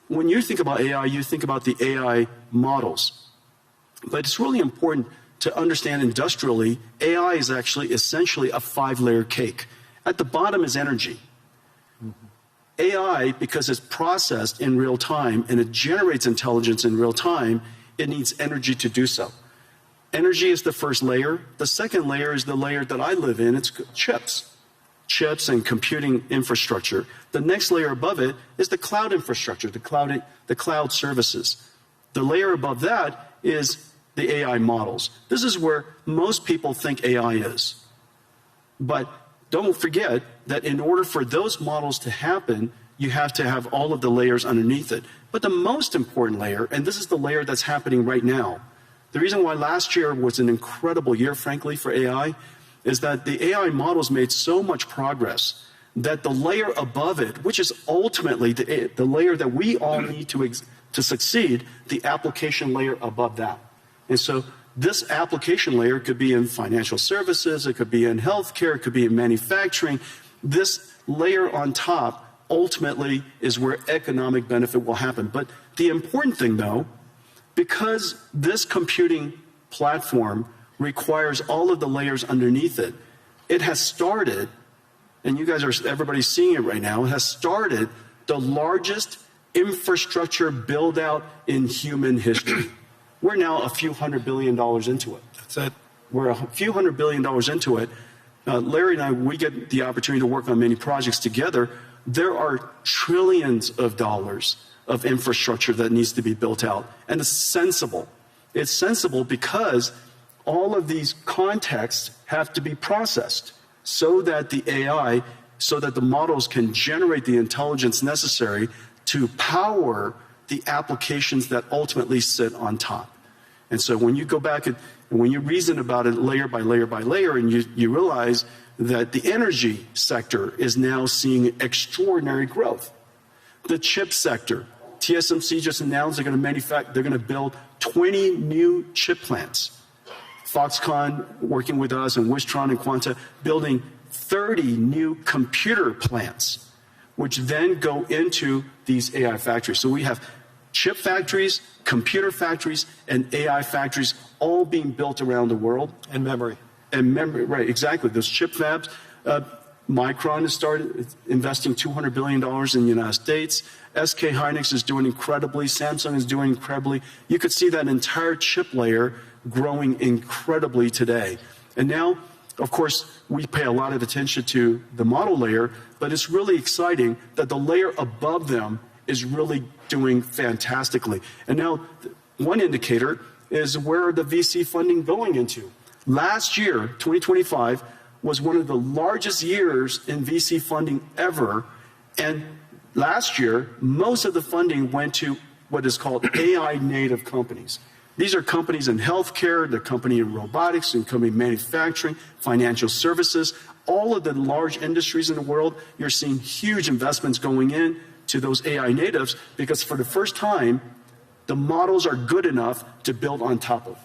when you think about AI, you think about the AI models. But it's really important to understand industrially, AI is actually essentially a 5-layer cake. At the bottom is energy. AI, because it's processed in real time and it generates intelligence in real time, it needs energy to do so. Energy is the first layer. The second layer is the layer that I live in. It's chips and computing infrastructure. The next layer above it is the cloud infrastructure, the cloud services. The layer above that is the AI models. This is where most people think AI is. But don't forget that in order for those models to happen, you have to have all of the layers underneath it. But the most important layer, and this is the layer that's happening right now, the reason why last year was an incredible year, frankly, for AI, is that the AI models made so much progress that the layer above it, which is ultimately the layer that we all need to succeed, the application layer above that. And so this application layer could be in financial services, it could be in healthcare, it could be in manufacturing. This layer on top ultimately is where economic benefit will happen. But the important thing, though, because this computing platform requires all of the layers underneath it, it has started, and everybody's seeing it right now, it has started the largest infrastructure build out in human history. We're now a few $100 billion into it. That's it. We're a few $100 billion into it. Larry and I, we get the opportunity to work on many projects together. There are trillions of dollars of infrastructure that needs to be built out. And it's sensible. It's sensible because all of these contexts have to be processed so that the AI, so that the models can generate the intelligence necessary to power the applications that ultimately sit on top. And so when you go back and when you reason about it layer by layer by layer, and you realize that the energy sector is now seeing extraordinary growth. The chip sector, TSMC just announced they're going to build 20 new chip plants. Foxconn working with us and Wistron and Quanta building 30 new computer plants, which then go into these AI factories. So we have chip factories, computer factories, and AI factories all being built around the world. And memory. And memory, right, exactly. Those chip fabs. Micron has started investing $200 billion in the United States. SK Hynix is doing incredibly. Samsung is doing incredibly. You could see that entire chip layer growing incredibly today. And now, of course, we pay a lot of attention to the model layer, but it's really exciting that the layer above them is really doing fantastically. And now, one indicator is where are the VC funding going into? Last year, 2025, was one of the largest years in VC funding ever. And last year, most of the funding went to what is called AI native companies. These are companies in healthcare, they're company in robotics, and company in manufacturing, financial services, all of the large industries in the world. You're seeing huge investments going in to those AI natives because for the first time, the models are good enough to build on top of.